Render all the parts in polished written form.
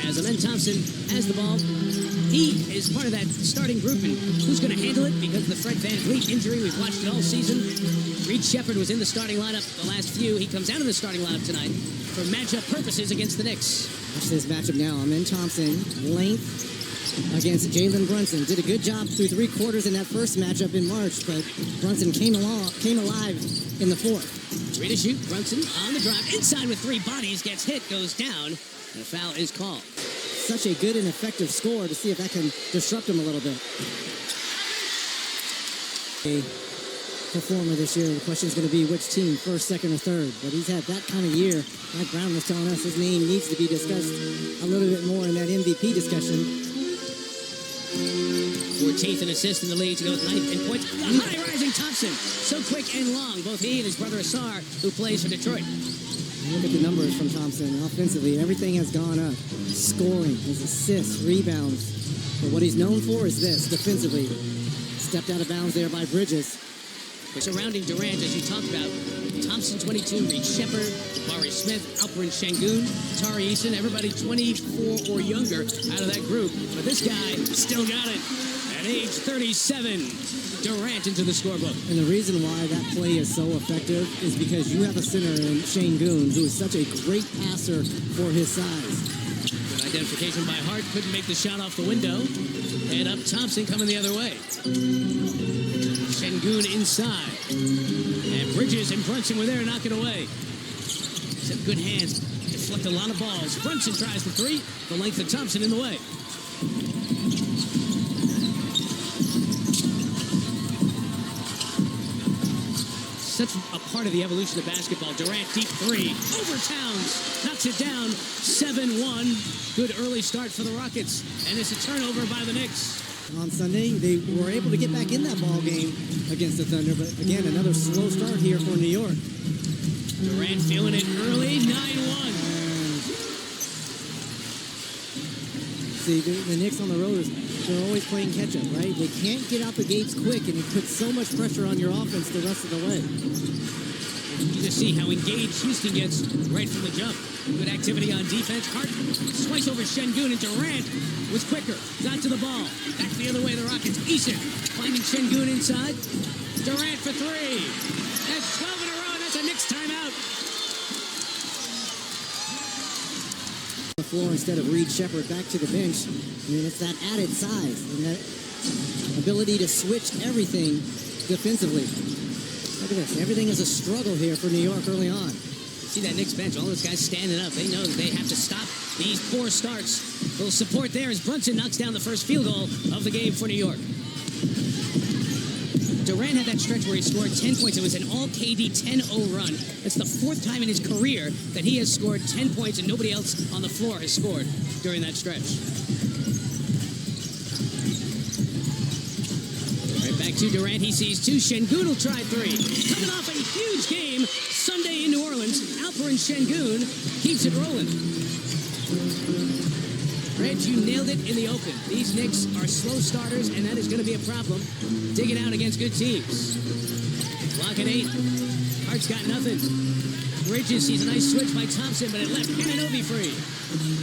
as Amen Thompson has the ball. He is part of that starting group, and who's going to handle it because of the Fred VanVleet injury? We've watched it all season. Reed Sheppard was in the starting lineup the last few. He comes out of the starting lineup tonight for matchup purposes against the Knicks. Watch this matchup now. Amen Thompson, length against Jalen Brunson. Did a good job through 3 quarters in that first matchup in March, but Brunson came alive in the fourth. Ready to shoot. Brunson on the drive. Inside with 3 bodies. Gets hit. Goes down. And a foul is called. Such a good and effective score to see if that can disrupt him a little bit. A performer this year. The question is going to be which team, first, second, or third. But he's had that kind of year. Mike Brown was telling us his name needs to be discussed a little bit more in that MVP discussion. 14th in assists in the league to go with 9th in points. The high-rising Thompson. So quick and long. Both he and his brother Asar, who plays for Detroit. Look at the numbers from Thompson. Offensively, everything has gone up. Scoring, his assists, rebounds. But what he's known for is this, defensively. Stepped out of bounds there by Bridges. Surrounding Durant, as you talked about, Thompson 22, Reed Sheppard, Mari Smith, Alperen Şengün, Tari Eason, everybody 24 or younger out of that group. But this guy still got it. At age 37, Durant into the scorebook. And the reason why that play is so effective is because you have a center in Şengün who is such a great passer for his size. Good identification by Hart. Couldn't make the shot off the window. And up Thompson coming the other way. Şengün inside. And Bridges and Brunson were there to knock it away. Some good hands. Deflect a lot of balls. Brunson tries for 3. The length of Thompson in the way. Such a part of the evolution of basketball. Durant, deep 3. Over Towns. Knocks it down. 7-1. Good early start for the Rockets. And it's a turnover by the Knicks. On Sunday, they were able to get back in that ball game against the Thunder. But again, another slow start here for New York. Durant feeling it early. 9-1. See, the Knicks on the road, they're always playing catch-up, right? They can't get out the gates quick, and it puts so much pressure on your offense the rest of the way. You just see how engaged Houston gets right from the jump. Good activity on defense. Hart slice over Şengün, and Durant was quicker. Got to the ball. Back the other way, the Rockets. Eason finding Şengün inside. Durant for 3. That's 12 in a row, and that's a Knicks timeout. The floor instead of Reed Sheppard back to the bench. I mean, it's that added size and that ability to switch everything defensively. Look at this. Everything is a struggle here for New York early on. See that Knicks bench, all those guys standing up. They know that they have to stop these poor starts. A little support there as Brunson knocks down the first field goal of the game for New York. Durant had that stretch where he scored 10 points. It was an all-KD 10-0 run. It's the 4th time in his career that he has scored 10 points and nobody else on the floor has scored during that stretch. Right back to Durant. He sees 2. Şengün will try 3. Coming off a huge game Sunday in New Orleans. Alperen Şengün keeps it rolling. Reg, you nailed it in the open. These Knicks are slow starters, and that is going to be a problem. Digging out against good teams. Clock at 8. Hart's got nothing. Bridges sees a nice switch by Thompson, but it left Anunoby free.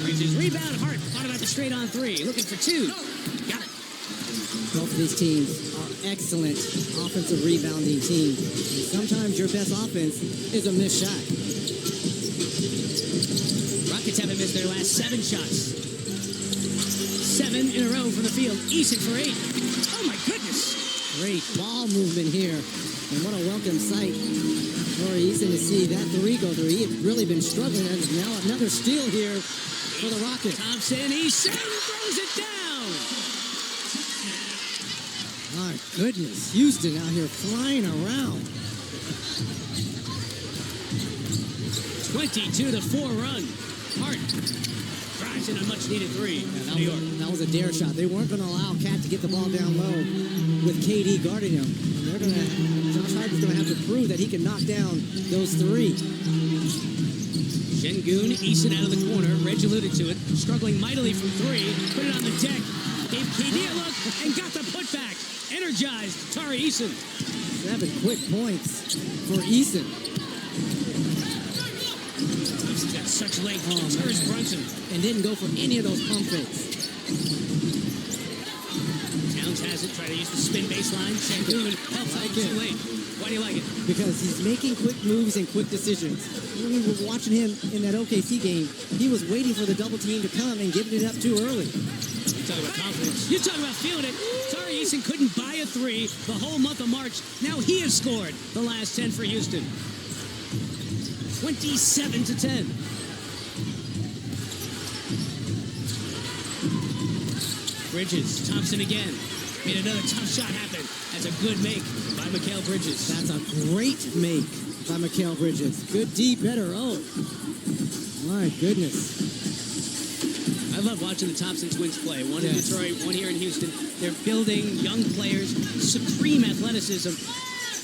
Bridges rebound. Hart thought about the straight-on 3. Looking for 2. Got it. Both of these teams are excellent offensive rebounding teams. Sometimes your best offense is a missed shot. Rockets haven't missed their last 7 shots. 7 in a row from the field. Eason for 8. Oh, my goodness. Great ball movement here. And what a welcome sight for Eason to see that 3 go through. He had really been struggling, and now another steal here for the Rockets. Thompson, Eason throws it down. My goodness. Houston out here flying around. 22-4 run. Hart drives in a much-needed 3. Yeah, New York. That was a dare shot. They weren't going to allow Cat to get the ball down low with KD guarding him. Josh Hart is going to have to prove that he can knock down those 3. Şengün, Eason out of the corner. Reg alluded to it. Struggling mightily from 3. Put it on the deck. Gave KD a look and got the putback. Energized Tari Eason. 7 quick points for Eason. Thompson's got such length. Deters Brunson. And didn't go for any of those pump fakes. Towns has it. Try to use the spin baseline. Shangoon helps out too late. Why do you like it? Because he's making quick moves and quick decisions. When we were watching him in that OKC game, he was waiting for the double team to come and giving it up too early. You talk about confidence. You talk about feeling it. Sorry, Eason couldn't buy a three the whole month of March. Now he has scored the last 10 for Houston. 27-10. Bridges, Thompson again. Made another tough shot happen. That's a good make by Mikal Bridges. That's a great make by Mikal Bridges. Good D, better O. My goodness. I love watching the Thompson twins play. One in Detroit, one here in Houston. They're building young players, supreme athleticism,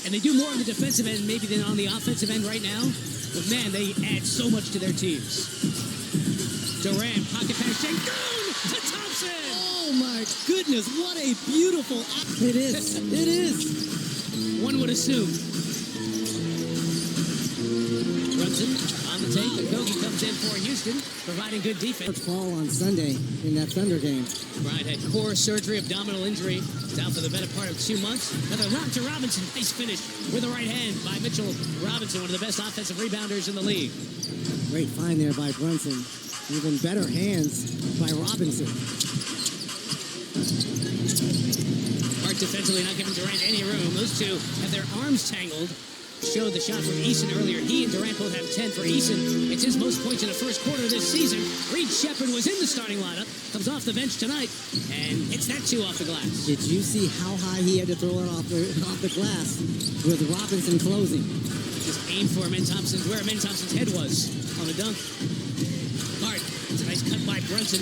and they do more on the defensive end maybe than on the offensive end right now. But man, they add so much to their teams. Durant, pocket pass, Shangoon to Thompson. Oh my goodness, what a beautiful act. It is. It is. One would assume. Brunson on the take. Kogi comes in for Houston, providing good defense. Fall on Sunday in that Thunder game. Bryant had core surgery, abdominal injury. He's out for the better part of 2 months. Another lob to Robinson. Nice finish with the right hand by Mitchell Robinson, one of the best offensive rebounders in the league. Great find there by Brunson. Even better hands by Robinson. Hart defensively not giving Durant any room. Those two have their arms tangled. Showed the shot from Eason earlier. He and Durant both have 10 for Eason. It's his most points in the first quarter of this season. Reed Shepherd was in the starting lineup. Comes off the bench tonight and hits that two off the glass. Did you see how high he had to throw it off the glass with Robinson closing? Just aimed for Min Thompson's, where Min Thompson's head was on the dunk. Hart, it's a nice cut by Brunson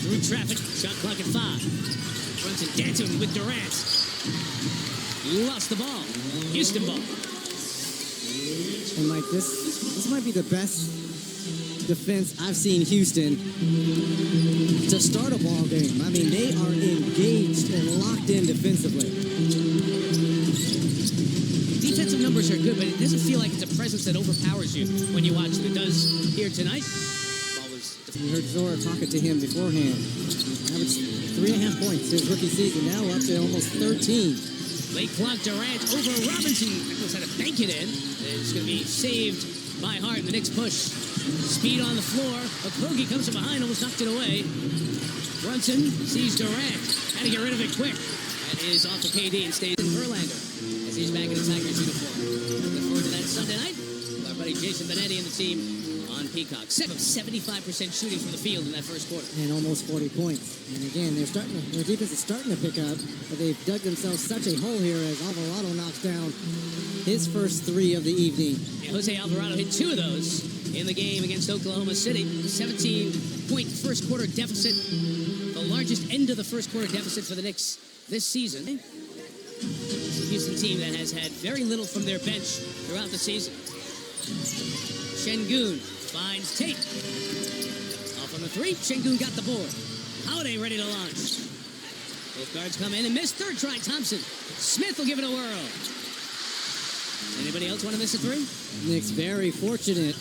through traffic. Shot clock at 5. Brunson dancing with Durant. Lost the ball. Houston ball. And Mike, this might be the best defense I've seen Houston to start a ball game. I mean, they are engaged and locked in defensively. Defensive numbers are good, but it doesn't feel like it's a presence that overpowers you when you watch it. It does here tonight. Ball was You heard Zora talking to him beforehand. Averaged 3.5 points his rookie season, now up to almost 13. Late clock, Durant over Robinson. Nicholas had to bank it in. It's going to be saved by Hart, and the Knicks push. Speed on the floor. Okogie comes from behind, almost knocked it away. Brunson sees Durant. Had to get rid of it quick. That is off of KD and stays in Verlander as he's back in the Tigers uniform. Look forward to that Sunday night with our buddy Jason Benetti and the team on Peacock. 75% shooting from the field in that first quarter. And almost 40 points. And again, their defense is starting to pick up, but they've dug themselves such a hole here as Alvarado knocks down his first 3 of the evening. Yeah, Jose Alvarado hit 2 of those in the game against Oklahoma City. 17-point first quarter deficit. The largest end of the first quarter deficit for the Knicks this season. It's a Houston team that has had very little from their bench throughout the season. Shangoon finds Tate. Off on the 3. Shangoon got the board. Holiday ready to launch. Both guards come in and miss. Third try, Thompson. Smith will give it a whirl. Anybody else want to miss a 3? Knicks very fortunate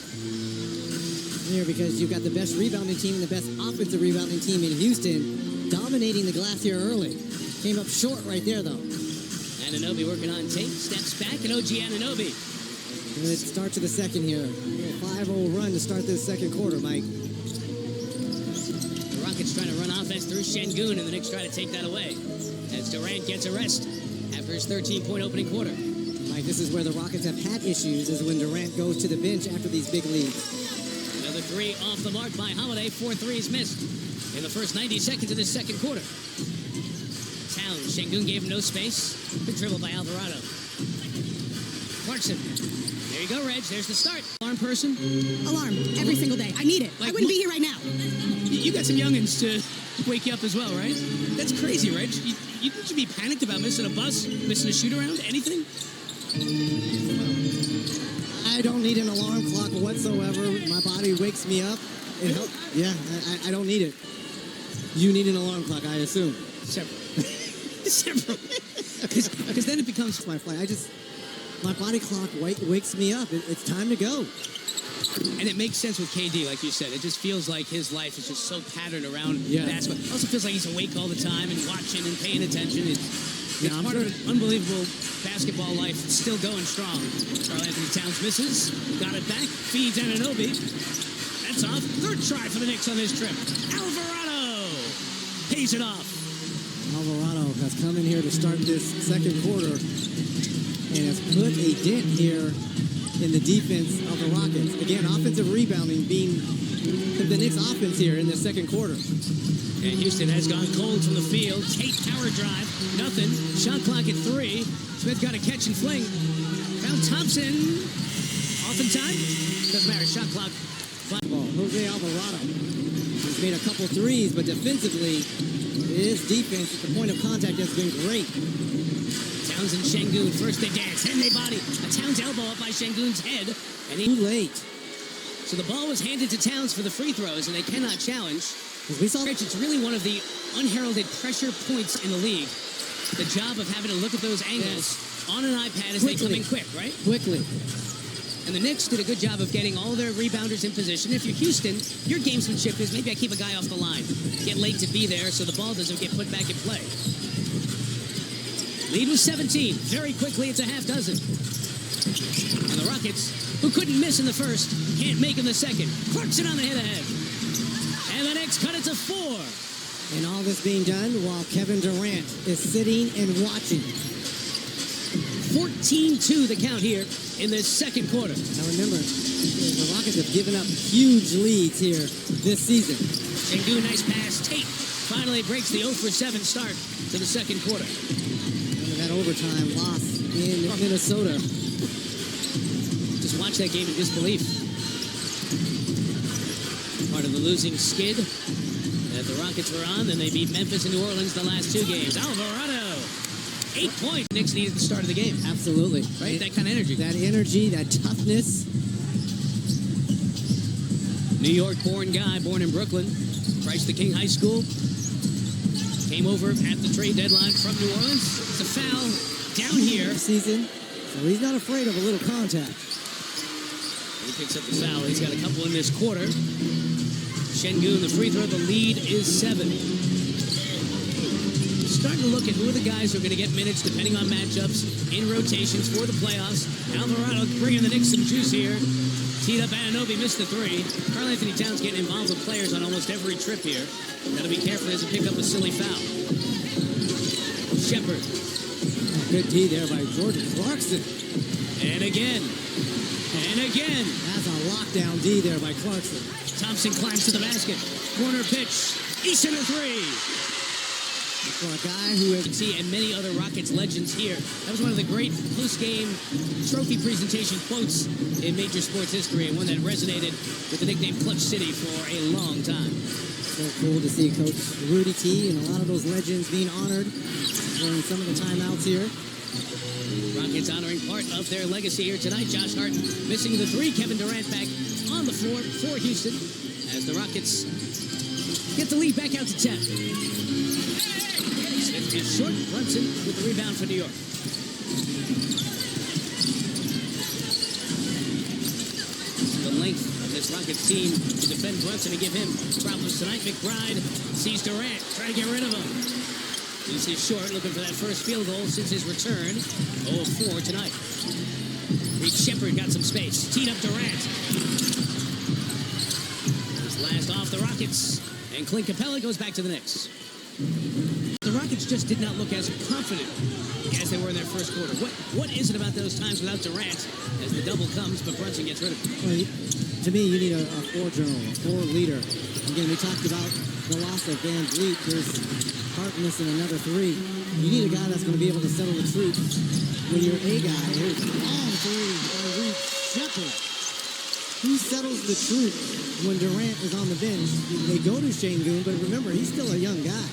here because you've got the best rebounding team and the best offensive rebounding team in Houston dominating the glass here early. Came up short right there, though. Anunoby working on Tate. Steps back, and OG Anunoby. Good start to the second here. A 5-0 run to start this second quarter, Mike. The Rockets trying to run offense through Shangoon, and the Knicks try to take that away as Durant gets a rest after his 13-point opening quarter. Mike, this is where the Rockets have had issues, is when Durant goes to the bench after these big leads. Another 3 off the mark by Holiday. 4 threes missed in the first 90 seconds of this second quarter. Towns. Shangoon gave him no space. Good dribble by Alvarado. Clarkson. There you go, Reg. There's the start. Alarm person? Alarm every single day. I need it. I wouldn't be here right now. You got some youngins to wake you up as well, right? That's crazy, Reg. You should be panicked about missing a bus, missing a shoot around, anything? I don't need an alarm clock whatsoever. My body wakes me up. Yeah, I don't need it. You need an alarm clock, I assume. Several. Because then it becomes my flight. My body clock wakes me up. It's time to go. And it makes sense with KD, like you said. It just feels like his life is just so patterned around basketball. It also feels like he's awake all the time and watching and paying attention. It's part of an unbelievable basketball life. It's still going strong. Karl Anthony Towns misses. Got it back. Feeds Anunoby. That's off. Third try for the Knicks on this trip. Alvarado pays it off. Alvarado has come in here to start this second quarter and has put a dent here in the defense of the Rockets. Again, offensive rebounding being the Knicks' offense here in the second quarter. And Houston has gone cold from the field. Tate power drive. Nothing. Shot clock at 3. Smith got a catch and fling. Found Thompson. Off in time. Doesn't matter. Shot clock. Ball. Jose Alvarado has made a couple threes, but defensively, his defense at the point of contact has been great. Towns and Şengün. First they dance. Then they body. A Towns elbow up by Şengün's head. And Too late. So the ball was handed to Towns for the free throws, and they cannot challenge. We saw It's really one of the unheralded pressure points in the league. The job of having to look at those angles on an iPad as they come in quick, right? Quickly. And the Knicks did a good job of getting all their rebounders in position. If you're Houston, your gamesmanship is maybe I keep a guy off the line. Get late to be there so the ball doesn't get put back in play. Lead was 17. Very quickly, it's a half dozen. And the Rockets, who couldn't miss in the first, can't make in the second. Clarkson on the hit ahead. And the Knicks cut it to 4. And all this being done while Kevin Durant is sitting and watching. 14-2 the count here in this second quarter. Now remember, the Rockets have given up huge leads here this season. Şengün, nice pass. Tate finally breaks the 0-for-7 start to the second quarter. Remember that overtime loss in Minnesota. Just watch that game in disbelief. Part of the losing skid that the Rockets were on. Then they beat Memphis and New Orleans the last 2 games. Alvarado, 8 points. Knicks needed the start of the game. Absolutely. Right? That kind of energy. That energy, that toughness. New York-born guy, born in Brooklyn. Christ the King High School. Came over at the trade deadline from New Orleans. It's a foul down here. Season. So he's not afraid of a little contact. He picks up the foul. He's got a couple in this quarter. Şengün, the free throw. The lead is 7. Starting to look at who are the guys who are going to get minutes depending on matchups in rotations for the playoffs. Alvarado bringing the Knicks some juice here. Teed up Anunoby, missed the 3. Karl Anthony Towns getting involved with players on almost every trip here. Got to be careful as he pick up a silly foul. Shepherd. Good D there by Jordan Clarkson. And again. And again. That's a lockdown D there by Clarkson. Thompson climbs to the basket. Corner pitch. Easton a 3. For a guy who has... And many other Rockets legends here. That was one of the great post-game trophy presentation quotes in major sports history and one that resonated with the nickname Clutch City for a long time. So cool to see Coach Rudy T and a lot of those legends being honored during some of the timeouts here. Rockets honoring part of their legacy here tonight. Josh Hart missing the 3. Kevin Durant back on the floor for Houston as the Rockets get the lead back out to 10. Smith is short. Brunson with the rebound for New York. The length of this Rockets team to defend Brunson and give him problems tonight. McBride sees Durant, trying to get rid of him. He's short, looking for that first field goal since his return. 0-4 tonight. Reed Shepherd got some space. Teed up Durant. His last off the Rockets. And Clint Capella goes back to the Knicks. The Rockets just did not look as confident as they were in their first quarter. What is it about those times without Durant as the double comes, but Brunson gets rid of it? Well, to me, you need a floor general, a floor leader. Again, we talked about the loss of Van Vliet. There's Hart missing another 3. You need a guy that's going to be able to settle the truth. When you're a guy, here's a long 3 by Reed Shepherd. Who settles the truth when Durant is on the bench? They go to Şengün, but remember, he's still a young guy.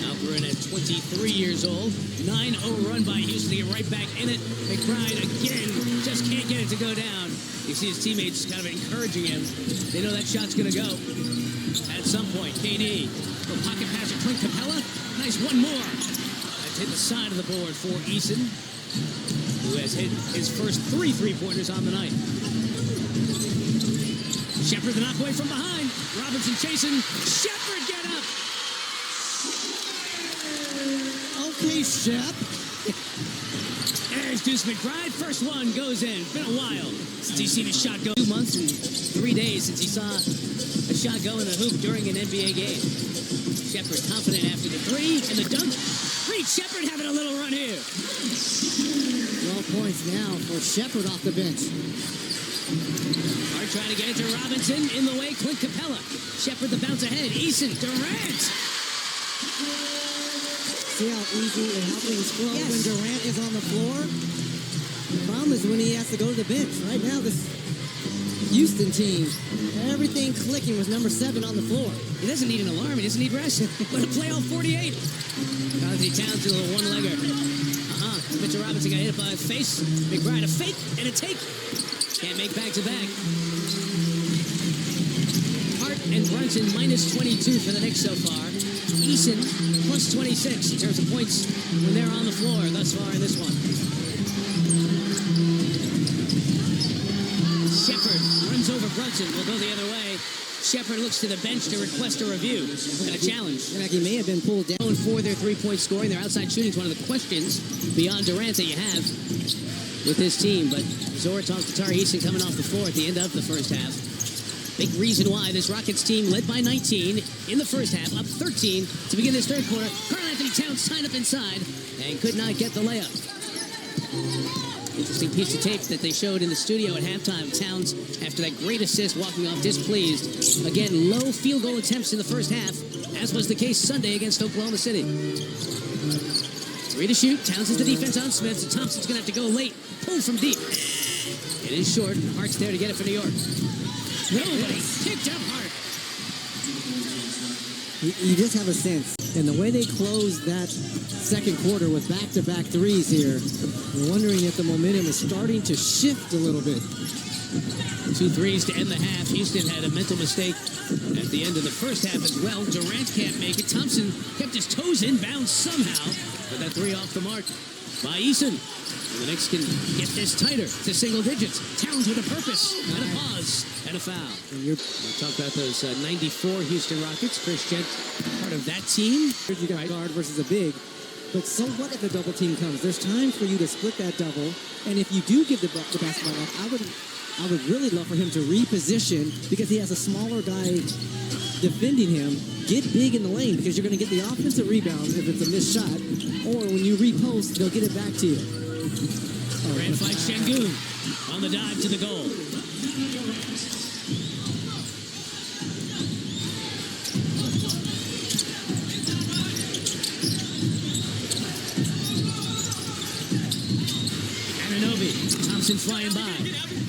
Alperin at 23 years old. 9-0 run by Houston. Get right back in it. McBride again. Just can't get it to go down. You see his teammates kind of encouraging him. They know that shot's going to go at some point. KD. The pocket pass to Clint Capella. Nice one more. That's hit the side of the board for Eason, who has hit his first 3 3-pointers on the night. Shepard the knock away from behind. Robinson chasing. Shepard get up. Okay, Shep. There's Deuce McBride. First one goes in. Been a while since he's seen a shot go. 2 months and 3 days since he saw a shot go in the hoop during an NBA game. Shepard confident after the three and the dunk. Reed Shepard having a little run here. 12 points now for Shepard off the bench. Hart trying to get it to Robinson. In the way, Clint Capella. Shepard the bounce ahead. Eason, Durant. See how easy and how things flow Yes. when Durant is on the floor? The problem is when he has to go to the bench. Right now, this Houston team, everything clicking with number 7 on the floor. He doesn't need an alarm. He doesn't need rest. But a playoff 48. Anthony Towns did a little one-legger. Mitchell Robinson got hit by his face. McBride a fake and a take. Can't make back-to-back. Hart and Brunson minus 22 for the Knicks so far. Eason plus 26 in terms of points when they're on the floor thus far in this one. Shepard runs over Brunson. Will go the other way. Shepard looks to the bench to request a review and a challenge. And he may have been pulled down. For their three-point scoring, their outside shooting is one of the questions beyond Durant that you have with this team. But Zor talked to Tari Eason coming off the floor at the end of the first half. Big reason why this Rockets team led by 19 in the first half, up 13 to begin this third quarter. Karl Anthony Towns tied up inside and could not get the layup. Interesting piece of tape that they showed in the studio at halftime. Towns, after that great assist, walking off displeased. Again, low field goal attempts in the first half, as was the case Sunday against Oklahoma City. 3 to shoot. Towns is the defense on Smith. So Thompson's going to have to go late. Pull from deep. It is short. Hart's there to get it for New York. Nobody kicked up Hart. You just have a sense. And the way they closed that second quarter with back-to-back threes here, I'm wondering if the momentum is starting to shift a little bit. 2 threes to end the half. Houston had a mental mistake at the end of the first half as well. Durant can't make it. Thompson kept his toes inbound somehow, but that 3 off the mark by Eason. And the Knicks can get this tighter to single digits. Towns with a purpose, and a pause, and a foul. We'll talk about those 94 Houston Rockets. Chris Jent, part of that team. You got a guard versus a big. But so what if the double team comes? There's time for you to split that double. And if you do give the basketball up, I would really love for him to reposition because he has a smaller guy defending him. Get big in the lane because you're going to get the offensive rebound if it's a missed shot. Or when you repost, they'll get it back to you. Durant fights Şengün on the dive to the goal. Thompson flying by.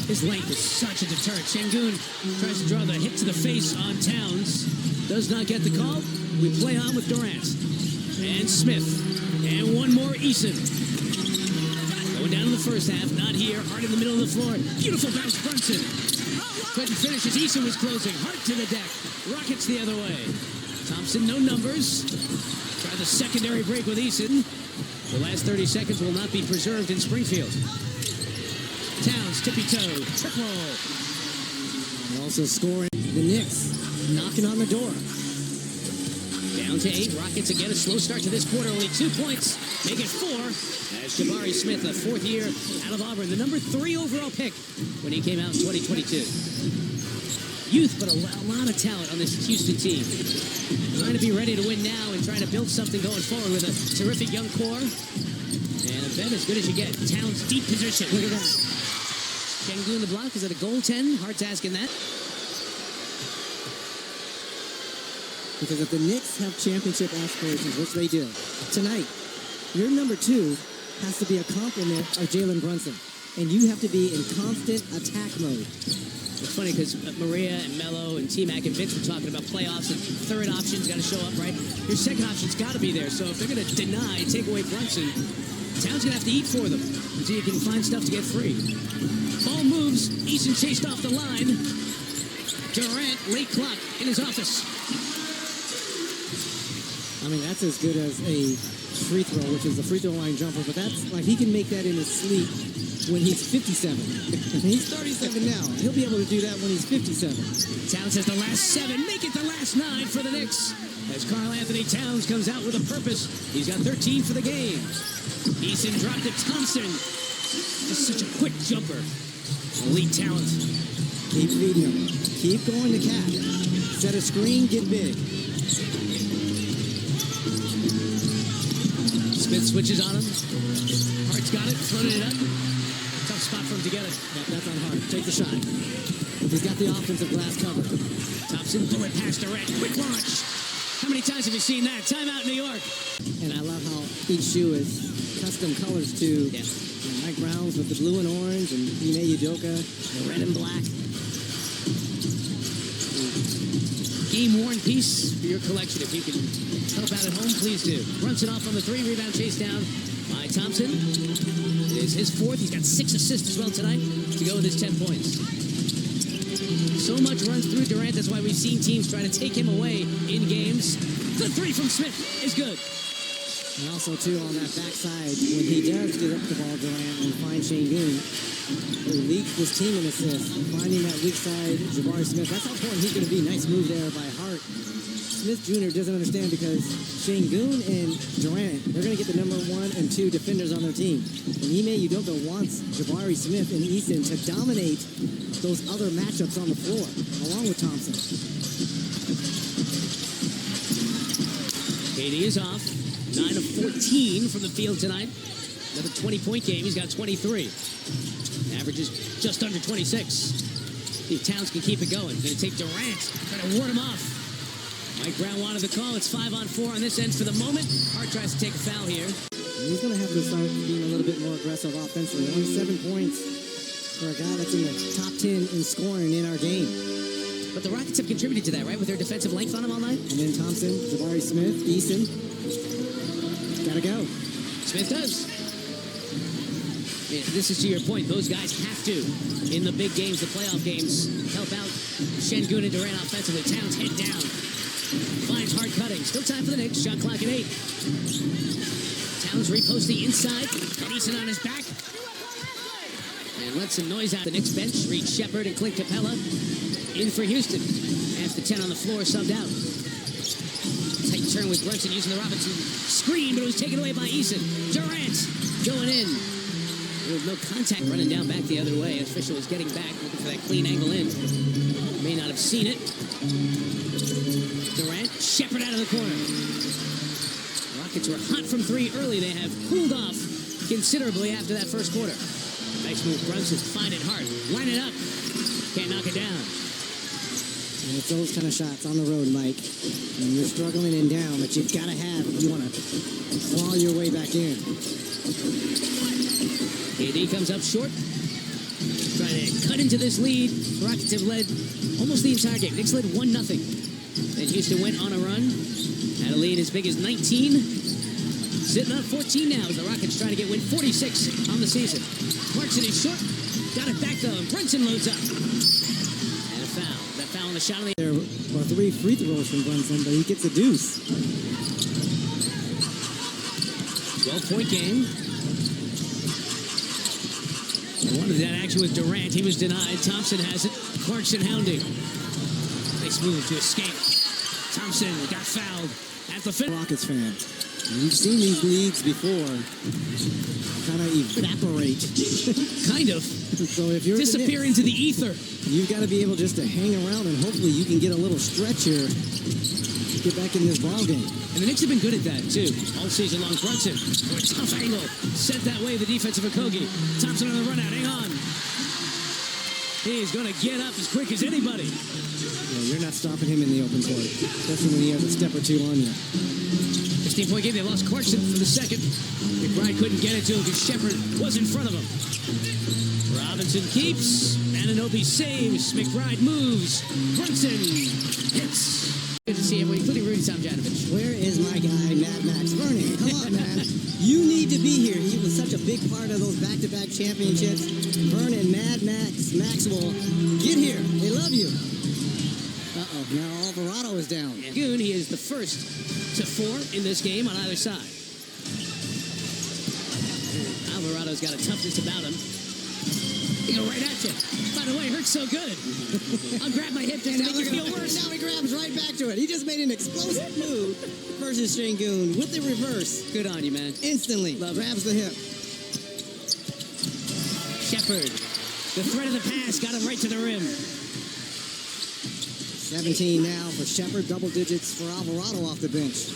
His length is such a deterrent. Şengün tries to draw the hit to the face on Towns. Does not get the call. We play on with Durant. And Smith. And one more Eason. Going down in the first half. Not here. Hart in the middle of the floor. Beautiful bounce, Brunson. Couldn't finish as Eason was closing. Hart to the deck. Rockets the other way. Thompson, no numbers. Try the secondary break with Eason. The last 30 seconds will not be preserved in Springfield. Towns, tippy-toe, triple. And also scoring the Knicks, knocking on the door. Down to 8. Rockets again, a slow start to this quarter. Only 2 points. Make it 4. As Jabari Smith, a 4th year out of Auburn. The number 3 overall pick when he came out in 2022. Youth, but a lot of talent on this Houston team. Trying to be ready to win now and trying to build something going forward with a terrific young core. And a bet as good as you get. Towns, deep position. Look at that. Şengün the block. Is it a goaltend? Hart's asking that. Because if the Knicks have championship aspirations, which they do, tonight, your number 2 has to be a complement of Jalen Brunson. And you have to be in constant attack mode. It's funny because Maria and Melo and T-Mac and Vince were talking about playoffs and third option's got to show up, right? Your second option's got to be there. So if they're going to deny, take away Brunson, Towns going to have to eat for them until you can find stuff to get free. Ball moves. Eason chased off the line. Durant, late clock in his office. I mean, that's as good as a free throw, which is a free throw line jumper, but that's like he can make that in his sleep when he's 57. He's 37 now. He'll be able to do that when he's 57. Towns has the last 7. Make it the last 9 for the Knicks. As Karl Anthony Towns comes out with a purpose. He's got 13 for the game. Eason dropped to Thompson. Just such a quick jumper. Elite talent. Keep feeding him. Keep going to Cat. Set a screen, get big. Smith switches on him. Hart's got it, floated it up. Tough spot for him to get it. That's on Hart. Take the shot. He's got the offensive glass covered. Thompson threw it past Durant. Quick launch. How many times have you seen that? Timeout, New York. And I love how each shoe is custom colors too. Yeah. Mike Brown's with the blue and orange, and Ime Udoka, the red and black. Game-worn piece for your collection. If you can help out at home, please do. Brunson off on the 3, rebound chase down by Thompson. It is his 4th. He's got 6 assists as well tonight to go with his 10 points. So much runs through Durant. That's why we've seen teams try to take him away in games. The 3 from Smith is good. And also, too, on that backside, when he does get up the ball, Durant, and find Şengün, who leads this team in assists, finding that weak side, Jabari Smith. That's how important he's going to be. Nice move there by Hart. Smith Jr. doesn't understand because Şengün and Durant, they're going to get the number 1 and 2 defenders on their team. And Ime Udoka wants Jabari Smith and Eason to dominate those other matchups on the floor, along with Thompson. KD is off. 9 of 14 from the field tonight. Another 20-point game. He's got 23. Averages just under 26. If Towns can keep it going. Going to take Durant. Trying to ward him off. Mike Brown wanted the call. It's 5-on-4 on this end for the moment. Hart tries to take a foul here. And he's going to have to start being a little bit more aggressive offensively. Only 7 points for a guy that's in the top 10 in scoring in our game. But the Rockets have contributed to that, right? With their defensive length on him all night? And then Thompson, Jabari Smith, Eason. Gotta go. Smith does. Yeah, this is to your point. Those guys have to, in the big games, the playoff games, help out Şengün and Durant offensively. Towns head down. Finds Hart cutting. Still time for the Knicks. Shot clock at 8. Towns reposts the inside. And Eason on his back. And lets some noise out. The Knicks bench. Reed Shepard and Clint Capella in for Houston. After 10 on the floor, subbed out. Tight turn with Brunson using the Robinson screen, but it was taken away by Eason. Durant going in. There was no contact running down back the other way. Official was getting back, looking for that clean angle in. May not have seen it. Durant, Shepard out of the corner. Rockets were hot from 3 early. They have cooled off considerably after that first quarter. Nice move, Brunson. Find it hard. Line it up. Can't knock it down. And it's those kind of shots on the road, Mike. And you're struggling and down that you've got to have if you want to claw your way back in. KD comes up short. Trying to cut into this lead. The Rockets have led almost the entire game. Knicks led 1-0. Then Houston went on a run. Had a lead as big as 19. Sitting on 14 now as the Rockets try to get win 46 on the season. Clarkson is short. Got it back though. And Brunson loads up. And a foul. That foul on the shot on the... There are 3 free throws from Brunson, but he gets a deuce. 12-point game. One of that action was Durant. He was denied. Thompson has it. Clarkson hounding. Nice move to escape. Thompson got fouled at the finish. Rockets fan. You've seen these leagues before kind of evaporate. Kind of. So if you're disappear into the ether. You've got to be able just to hang around and hopefully you can get a little stretch here. Get back in this ball game. And the Knicks have been good at that, too. All season long. Brunson for a tough angle. Sent that way, the defensive Okogie. Thompson on the run out. Hang on. He's going to get up as quick as anybody. Yeah, you're not stopping him in the open court, especially when he has a step or two on you. 16-point game. They lost Clarkson for the second. McBride couldn't get it to him because Shepard was in front of him. Robinson keeps. Anunoby saves. McBride moves. Brunson hits. Good to see everyone, including Rudy Tomjanovich. Where is my guy, Mad Max? Vernon, come on, man. You need to be here. He was such a big part of those back-to-back championships. Vernon, Mad Max, Maxwell, get here. They love you. Uh-oh, now Alvarado is down. Goon, he is the first to 4 in this game on either side. Alvarado's got a toughness about him. They go right at you. By the way, it hurts so good. I'll grab my hip just to make it feel worse. Now he grabs right back to it. He just made an explosive move versus Şengün with the reverse. Good on you, man. Instantly grabs the hip. Shepherd, the threat of the pass, got him right to the rim. 17 now for Shepherd, double digits for Alvarado off the bench.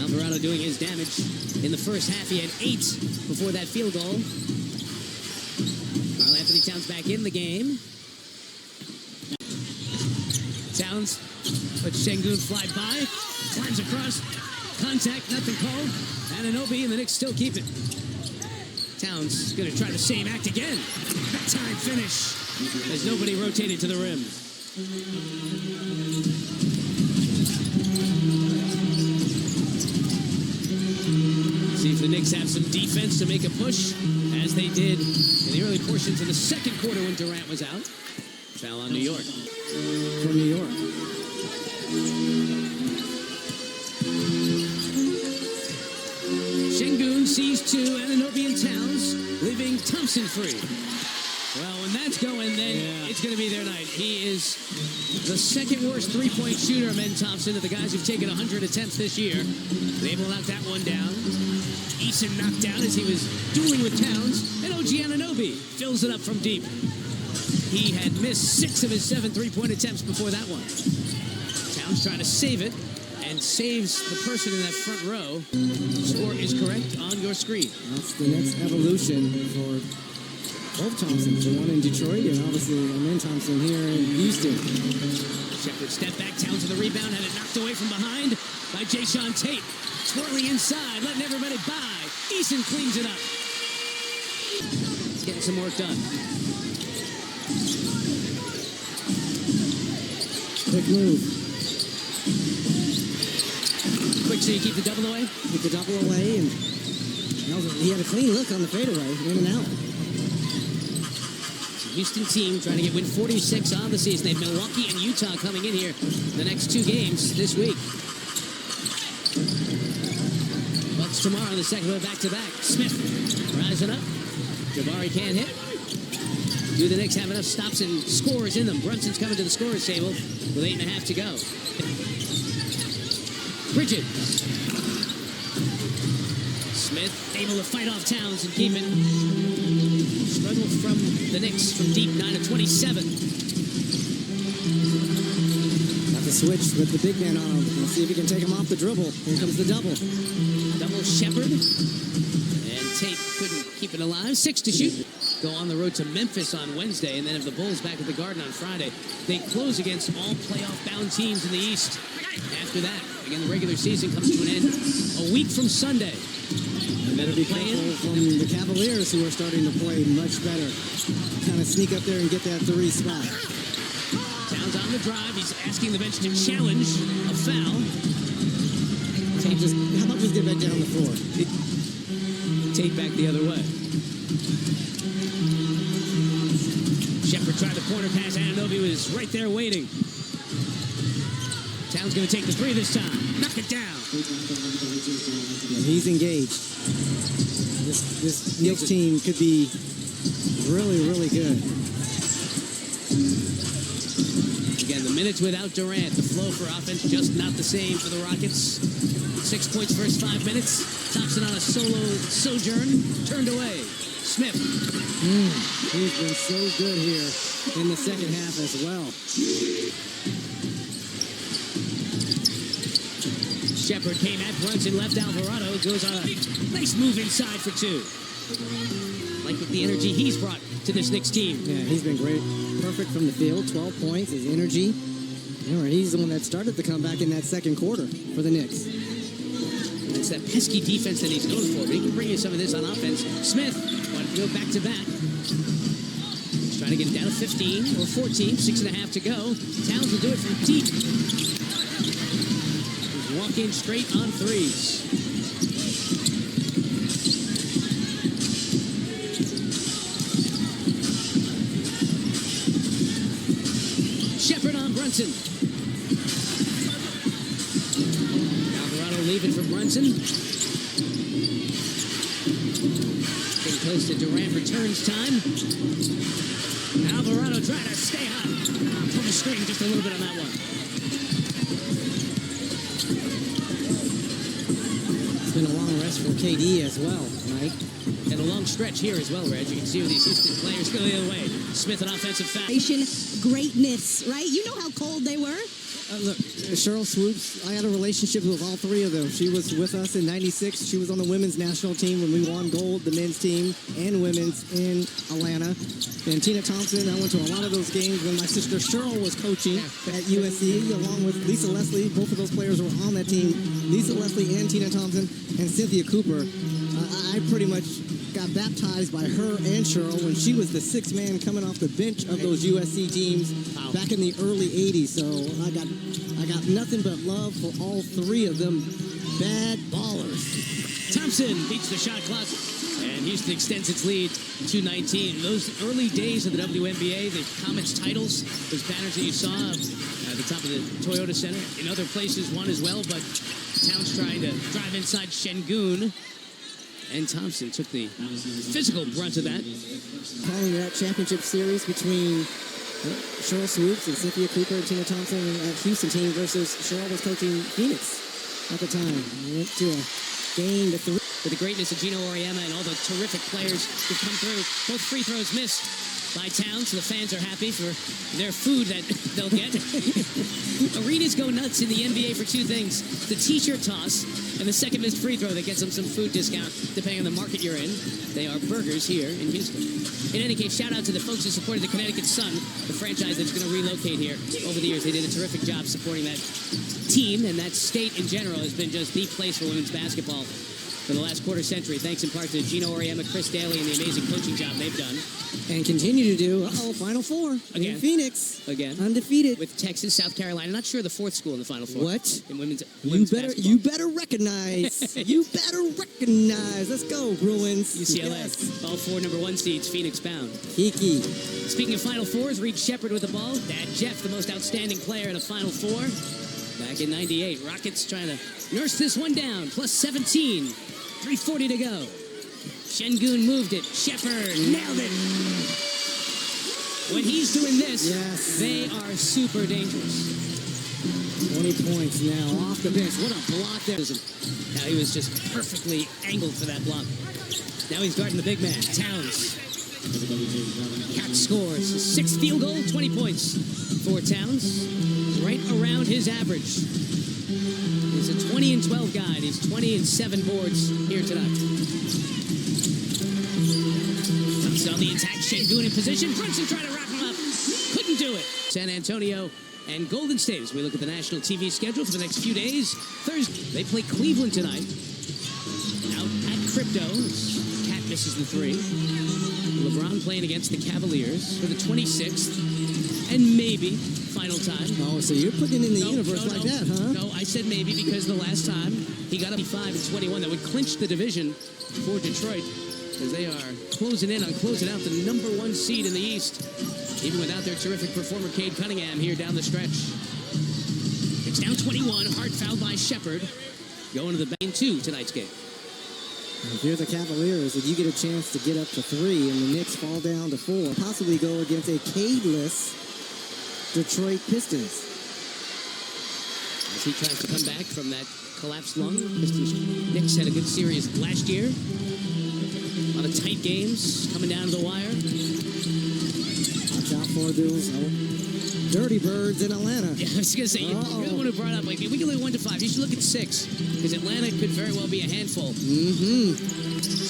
Alvarado doing his damage. In the first half, he had 8 before that field goal. Karl Anthony Towns back in the game. Towns lets Şengün fly by, climbs across, contact, nothing called. Anunoby and the Knicks still keep it. Towns going to try the same act again. That time finish as nobody rotated to the rim. See if the Knicks have some defense to make a push, as they did in the early portions of the second quarter when Durant was out. Foul on New York. For New York. Şengün sees 2, Anunoby and Towns, leaving Thompson free. Well, when that's going, then it's going to be their night. He is the second worst three-point shooter, Ben Thompson, of the guys who've taken 100 attempts this year. They will knock that one down. Eason knocked down as he was dueling with Towns, and OG Anunoby fills it up from deep. He had missed 6 of his 7 three-point attempts before that one. Towns trying to save it, and saves the person in that front row. Score is correct on your screen. That's the next evolution for both Thompsons, the one in Detroit and obviously Amen Thompson here in Houston. Shepherd step back, Towns with the rebound, had it knocked away from behind by Jayshawn Tate. Twirling inside, letting everybody by. Eason cleans it up. He's getting some work done. Quick move. Quick so you keep the double away? Keep the double away, and he had a clean look on the fadeaway, in and out. Houston team trying to get win 46 on the season. They have Milwaukee and Utah coming in here the next 2 games this week. Bucks tomorrow, the second one back-to-back. Smith rising up. Jabari can't hit. Do the Knicks have enough stops and scores in them? Brunson's coming to the scorer's table with 8.5 to go. Bridget. Smith able to fight off Towns and keep it. Struggle from the Knicks from deep, 9 of 27. Got the switch with the big man on him. Let's see if he can take him off the dribble. Here comes the double. Double Shepherd. And Tate couldn't keep it alive. 6 to shoot. Go on the road to Memphis on Wednesday, and then have the Bulls back at the Garden on Friday. They close against all playoff-bound teams in the East. After that, again, the regular season comes to an end a week from Sunday. And better be careful from the Cavaliers, who are starting to play much better. Kind of sneak up there and get that 3 spot. Towns on the drive. He's asking the bench to challenge a foul. How about just get back down on the floor? Tate back the other way. Shepherd tried the corner pass. Anunoby was right there waiting. Towns going to take the 3 this time. Knock it down. And he's engaged. This Knicks team could be really, really good. Again, the minutes without Durant. The flow for offense just not the same for the Rockets. 6 points first 5 minutes. Thompson on a solo sojourn. Turned away. Smith. He's been so good here in the second half as well. Shepherd came at Brunson, left Alvarado, goes on a nice move inside for 2. Like the energy he's brought to this Knicks team. Yeah, he's been great. Perfect from the field, 12 points, his energy. He's the one that started the comeback in that second quarter for the Knicks. It's that pesky defense that he's known for, but he can bring you some of this on offense. Smith wanted to go back-to-back. He's trying to get it down to 15 or 14, 6.5 to go. Towns will do it from deep. Walking straight on 3s. Shepherd on Brunson. Alvarado leaving for Brunson. Getting close to So Durant returns time. Alvarado trying to stay hot. Pull the string just a little bit on that one. It's been a long rest for KD as well, Mike. And a long stretch here as well, Reg. You can see with these Houston players go the other way. Smith, an offensive foul. Greatness, right? You know how cold they were? Look, Cheryl Swoops, I had a relationship with all three of them. She was with us in '96. She was on the women's national team when we won gold, the men's team and women's in Atlanta. And Tina Thompson, I went to a lot of those games when my sister Cheryl was coaching at USC, along with Lisa Leslie. Both of those players were on that team. Lisa Leslie and Tina Thompson and Cynthia Cooper. I pretty much got baptized by her and Cheryl when she was the sixth man coming off the bench of those USC teams back in the early 80s. So I got nothing but love for all three of them bad ballers. Thompson beats the shot clock, and Houston extends its lead to 19. Those early days of the WNBA, the Comets titles, those banners that you saw at the top of the Toyota Center, in other places won as well, but Towns trying to drive inside Şengün. And Thompson took the physical brunt of that. Calling that championship series between Cheryl Swoops and Cynthia Cooper and Tina Thompson at Houston team versus Cheryl was coaching Phoenix at the time. We went to a game to 3. With the greatness of Gino Auriemma and all the terrific players who've come through. Both free throws missed by Towns, so the fans are happy for their food that they'll get. Arenas go nuts in the NBA for two things: the t-shirt toss and the second missed free throw that gets them some food discount, depending on the market you're in. They are burgers here in Houston. In any case, shout out to the folks who supported the Connecticut Sun, the franchise that's going to relocate here. Over the years, they did a terrific job supporting that team, and that state in general has been just the place for women's basketball for the last quarter century, thanks in part to Gino Auriemma, Chris Daly, and the amazing coaching job they've done. And continue to do. Final four. Again. In Phoenix. Again. Undefeated. With Texas, South Carolina. Not sure the fourth school in the Final Four. What? In women's You basketball. better recognize. You better recognize. Let's go, Bruins. UCLA. Yes. All four number one seeds, Phoenix bound. Kiki. Speaking of Final Fours, Reed Shepherd with the ball. Dad Jeff, the most outstanding player in a Final Four. Back in '98. Rockets trying to nurse this one down. Plus 17. 3:40 to go. Şengün moved it. Shepherd nailed it. When he's doing this, Yes. they are super dangerous. 20 points now off the bench. What a block there. Now he was just perfectly angled for that block. Now he's guarding the big man, Towns. Cat scores his sixth field goal, 20 points for Towns. Right around his average. He's a 20 and 12 guy. He's 20 and 7 boards here tonight. He's on the attack. Şengün in position. Brunson trying to wrap him up. Couldn't do it. San Antonio and Golden State as we look at the national TV schedule for the next few days. Thursday, they play Cleveland tonight. Out at Crypto. Cat misses the 3. LeBron playing against the Cavaliers for the 26th. And maybe final time. Oh, so you're putting it in the universe like that, huh? No, I said maybe because the last time he got up 5 and 21. That would clinch the division for Detroit as they are closing out the number 1 seed in the East, even without their terrific performer Cade Cunningham here down the stretch. It's now 21. Hart fouled by Shepherd. Going to the bank 2 tonight's game. If you're the Cavaliers, if you get a chance to get up to 3 and the Knicks fall down to 4, possibly go against a Cade-less Detroit Pistons. As he tries to come back from that collapsed lung. Knicks had a good series last year. A lot of tight games coming down to the wire. Watch out for those dirty birds in Atlanta. Yeah, I was going to say, you're the one who brought up, like, we can look 1 to 5. You should look at 6, because Atlanta could very well be a handful.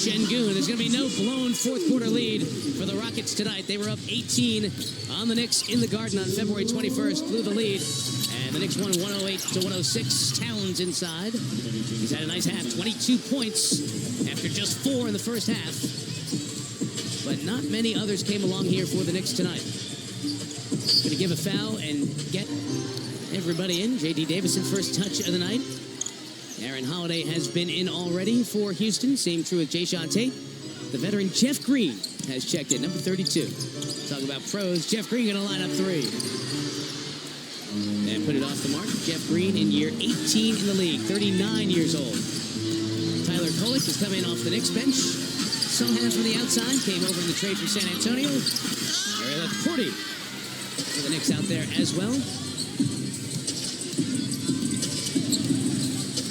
Şengün, there's going to be no blown fourth quarter lead for the Rockets tonight. They were up 18 on the Knicks in the Garden on February 21st, blew the lead, and the Knicks won 108 to 106. Towns inside. He's had a nice half, 22 points after just 4 in the first half. But not many others came along here for the Knicks tonight. Going to give a foul and get everybody in. J.D. Davison, first touch of the night. Aaron Holiday has been in already for Houston. Same true with Jayshawn Tate. The veteran Jeff Green has checked in, number 32. Talk about pros. Jeff Green going to line up 3. And put it off the mark. Jeff Green in year 18 in the league, 39 years old. Tyler Kolek has come in off the Knicks bench. Sohan from the outside came over in the trade for San Antonio. Ariel Porty for the Knicks out there as well.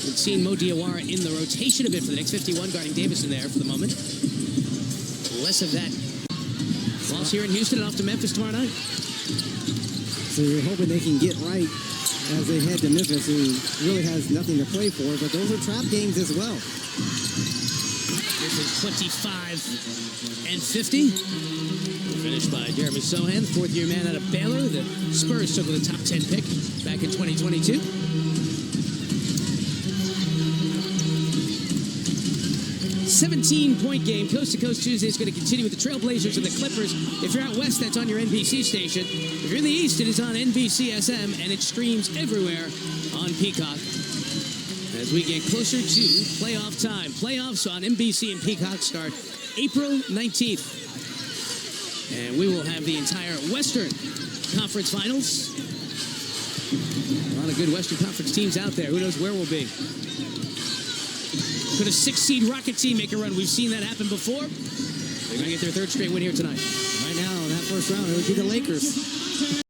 We've seen Mo Diawara in the rotation a bit for the Knicks. 51 guarding Davison there for the moment. Less of that. Loss here in Houston and off to Memphis tomorrow night. So you're hoping they can get right as they head to Memphis, who really has nothing to play for, but those are trap games as well. This is 25 and 50. Finished by Jeremy Sohan, the fourth-year man out of Baylor. The Spurs took with a top 10 pick back in 2022. $17-point game, coast-to-coast Tuesday is going to continue with the Trailblazers and the Clippers. If you're out west, that's on your NBC station. If you're in the east, it is on NBC SM, and it streams everywhere on Peacock. As we get closer to playoff time. Playoffs on NBC and Peacock start April 19th. And we will have the entire Western Conference Finals. A lot of good Western Conference teams out there. Who knows where we'll be? Could a 6-seed Rocket team make a run? We've seen that happen before. They're going to get their third straight win here tonight. Right now, in that first round, it would be the Lakers.